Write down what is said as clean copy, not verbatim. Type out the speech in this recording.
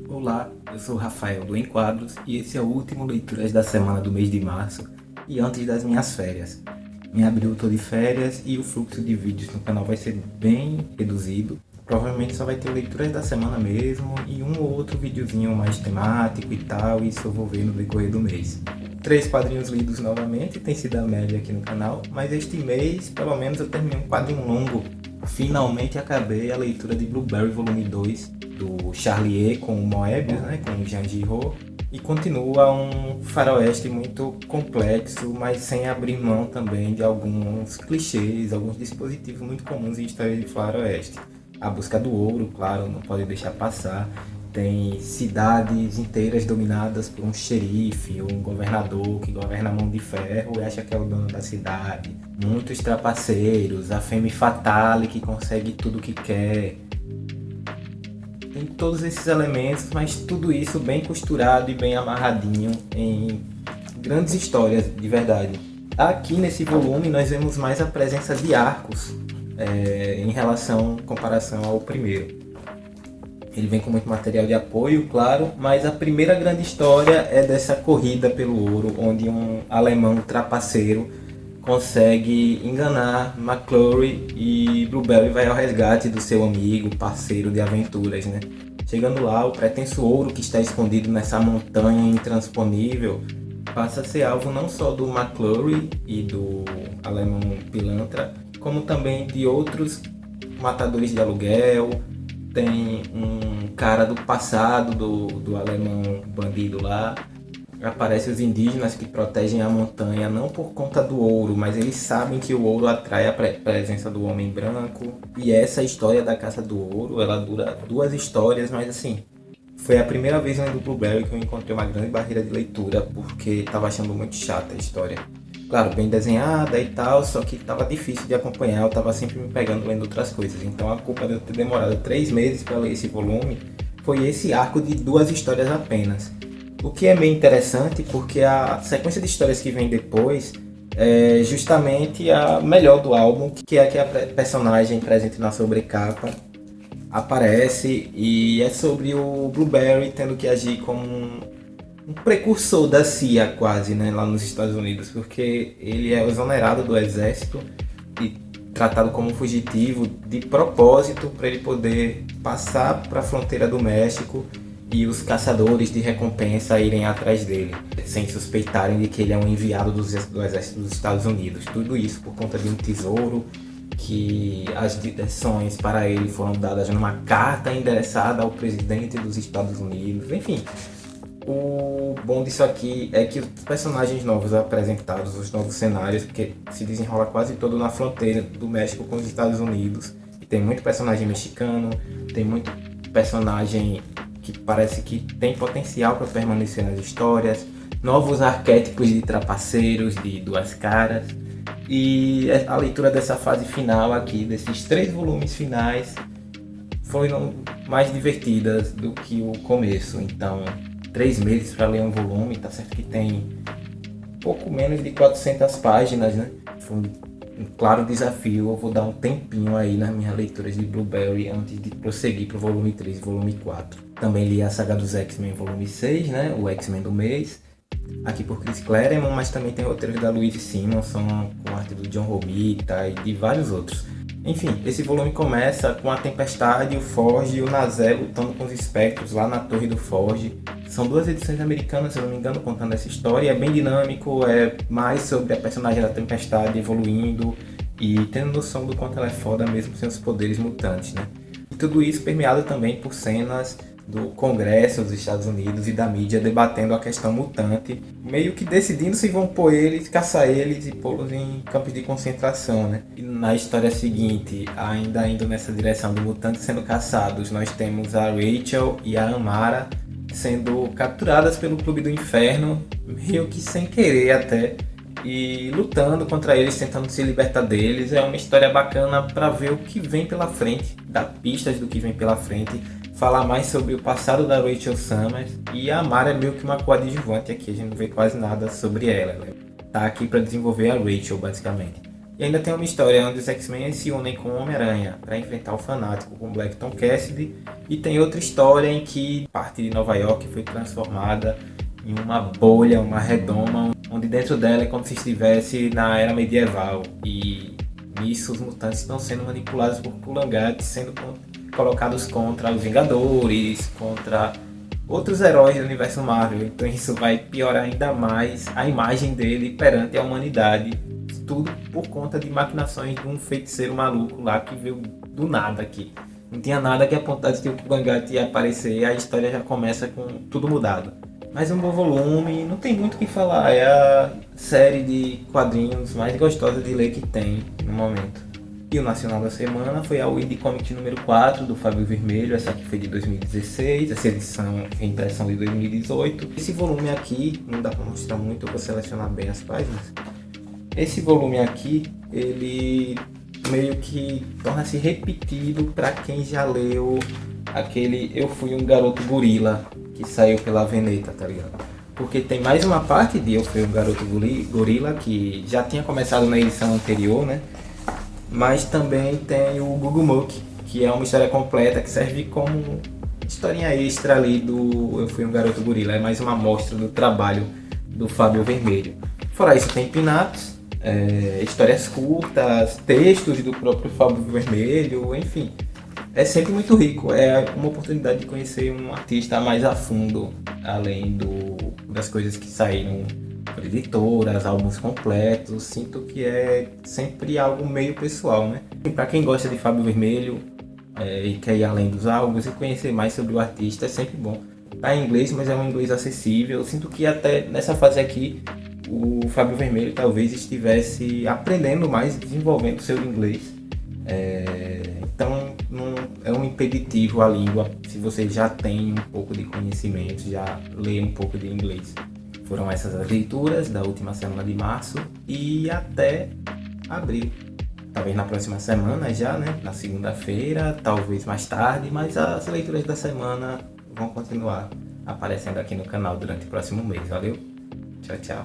Olá, eu sou o Rafael do Enquadros e esse é o último Leituras da semana do mês de março e antes das minhas férias. Em abril eu tô de férias e o fluxo de vídeos no canal vai ser bem reduzido. Provavelmente só vai ter leituras da semana mesmo e um ou outro videozinho mais temático e tal, isso eu vou ver no decorrer do mês. 3 quadrinhos lidos novamente, tem sido a média aqui no canal, mas este mês pelo menos eu terminei um quadrinho longo. Finalmente acabei a leitura de Blueberry Volume 2 do Charlier com o Moebius, né, com o Jean Giraud, e continua um faroeste muito complexo, mas sem abrir mão também de alguns clichês, alguns dispositivos muito comuns em história de faroeste. A busca do ouro, claro, não pode deixar passar. Tem cidades inteiras dominadas por um xerife, um governador que governa a mão de ferro e acha que é o dono da cidade. Muitos trapaceiros, a femme fatale que consegue tudo o que quer. Tem todos esses elementos, mas tudo isso bem costurado e bem amarradinho em grandes histórias de verdade. Aqui nesse volume nós vemos mais a presença de arcos em comparação ao primeiro. Ele vem com muito material de apoio, claro, mas a primeira grande história é dessa corrida pelo ouro, onde um alemão trapaceiro consegue enganar McClory e Blueberry vai ao resgate do seu amigo, parceiro de aventuras, né? Chegando lá, o pretenso ouro que está escondido nessa montanha intransponível passa a ser alvo não só do McClory e do alemão pilantra, como também de outros matadores de aluguel. Tem um cara do passado do alemão bandido lá. Aparecem os indígenas que protegem a montanha não por conta do ouro, mas eles sabem que o ouro atrai a presença do homem branco. E essa história da caça do ouro, ela dura 2 histórias, mas assim, foi a primeira vez lendo Blueberry que eu encontrei uma grande barreira de leitura, porque estava achando muito chata a história. Claro, bem desenhada e tal, só que estava difícil de acompanhar, eu estava sempre me pegando lendo outras coisas. Então a culpa de eu ter demorado 3 meses para ler esse volume foi esse arco de 2 histórias apenas. O que é meio interessante porque a sequência de histórias que vem depois é justamente a melhor do álbum, que é que a personagem presente na sobrecapa aparece e é sobre o Blueberry tendo que agir como um precursor da CIA quase, né, lá nos Estados Unidos, porque ele é exonerado do exército e tratado como fugitivo de propósito para ele poder passar para a fronteira do México e os caçadores de recompensa irem atrás dele, sem suspeitarem de que ele é um enviado do exército dos Estados Unidos. Tudo isso por conta de um tesouro que as direções para ele foram dadas numa carta endereçada ao presidente dos Estados Unidos. Enfim, o bom disso aqui é que os personagens novos apresentados, os novos cenários, porque se desenrola quase todo na fronteira do México com os Estados Unidos, e tem muito personagem mexicano, tem muito personagem que parece que tem potencial para permanecer nas histórias, novos arquétipos de trapaceiros, de duas caras, e a leitura dessa fase final aqui, desses 3 volumes finais, foram mais divertidas do que o começo. Então, 3 meses para ler um volume, tá certo que tem pouco menos de 400 páginas, né? Foi um claro desafio, eu vou dar um tempinho aí nas minhas leituras de Blueberry antes de prosseguir para o volume 3 e volume 4. Também li a saga dos X-Men volume 6, né? O X-Men do mês, aqui por Chris Claremont, mas também tem roteiros da Louise Simonson, com arte do John Romita e de vários outros. Enfim, esse volume começa com a Tempestade, o Forge e o Nazé lutando com os espectros lá na Torre do Forge. São 2 edições americanas, se eu não me engano, contando essa história. É bem dinâmico, é mais sobre a personagem da Tempestade evoluindo e tendo noção do quanto ela é foda mesmo sem os poderes mutantes, né? E tudo isso permeado também por cenas do Congresso dos Estados Unidos e da mídia debatendo a questão mutante, meio que decidindo se vão pôr eles, caçar eles e pô-los em campos de concentração, né? E na história seguinte, ainda indo nessa direção de mutantes sendo caçados, nós temos a Rachel e a Amara sendo capturadas pelo Clube do Inferno, meio que sem querer até, e lutando contra eles, tentando se libertar deles. É uma história bacana para ver o que vem pela frente, dar pistas do que vem pela frente, falar mais sobre o passado da Rachel Summers, e a Amara é meio que uma coadjuvante aqui, a gente não vê quase nada sobre ela, né? Tá aqui para desenvolver a Rachel basicamente. E ainda tem uma história onde os X-Men se unem com o Homem-Aranha para enfrentar o Fanático com Black Tom Cassidy. E tem outra história em que parte de Nova York foi transformada em uma bolha, uma redoma, onde dentro dela é como se estivesse na era medieval. E nisso os mutantes estão sendo manipulados por Kulangat, sendo colocados contra os Vingadores, contra outros heróis do universo Marvel. Então isso vai piorar ainda mais a imagem dele perante a humanidade. Tudo por conta de maquinações de um feiticeiro maluco lá que veio do nada aqui. Não tinha nada que apontasse que o Kulangat ia aparecer e a história já começa com tudo mudado. Mas é um bom volume, não tem muito o que falar, é a série de quadrinhos mais gostosa de ler que tem no momento. E o nacional da semana foi a Indie Comic número 4 do Fábio Vermelho, essa aqui foi de 2016, essa edição é impressão de 2018. Esse volume aqui, não dá para mostrar muito, eu vou selecionar bem as páginas. Esse volume aqui, ele meio que torna-se repetido para quem já leu aquele Eu Fui um Garoto Gorila, que saiu pela Veneta, tá ligado? Porque tem mais uma parte de Eu Fui um Garoto Gorila, que já tinha começado na edição anterior, né? Mas também tem o Gugumuk, que é uma história completa que serve como historinha extra ali do Eu Fui um Garoto Gorila. É mais uma amostra do trabalho do Fábio Vermelho. Fora isso tem Pinatos, histórias curtas, textos do próprio Fábio Vermelho, enfim. É sempre muito rico, é uma oportunidade de conhecer um artista mais a fundo, além das coisas que saíram por editoras, álbuns completos. Sinto que é sempre algo meio pessoal, né? Para quem gosta de Fábio Vermelho e quer ir além dos álbuns e conhecer mais sobre o artista, é sempre bom. Tá em inglês, mas é um inglês acessível. Eu sinto que até nessa fase aqui o Fábio Vermelho talvez estivesse aprendendo mais, desenvolvendo seu inglês. Então não é um impeditivo a língua se você já tem um pouco de conhecimento, já lê um pouco de inglês. Foram essas as leituras da última semana de março e até abril. Talvez na próxima semana já, né? Na segunda-feira, talvez mais tarde, mas as leituras da semana vão continuar aparecendo aqui no canal durante o próximo mês. Valeu? Tchau, tchau.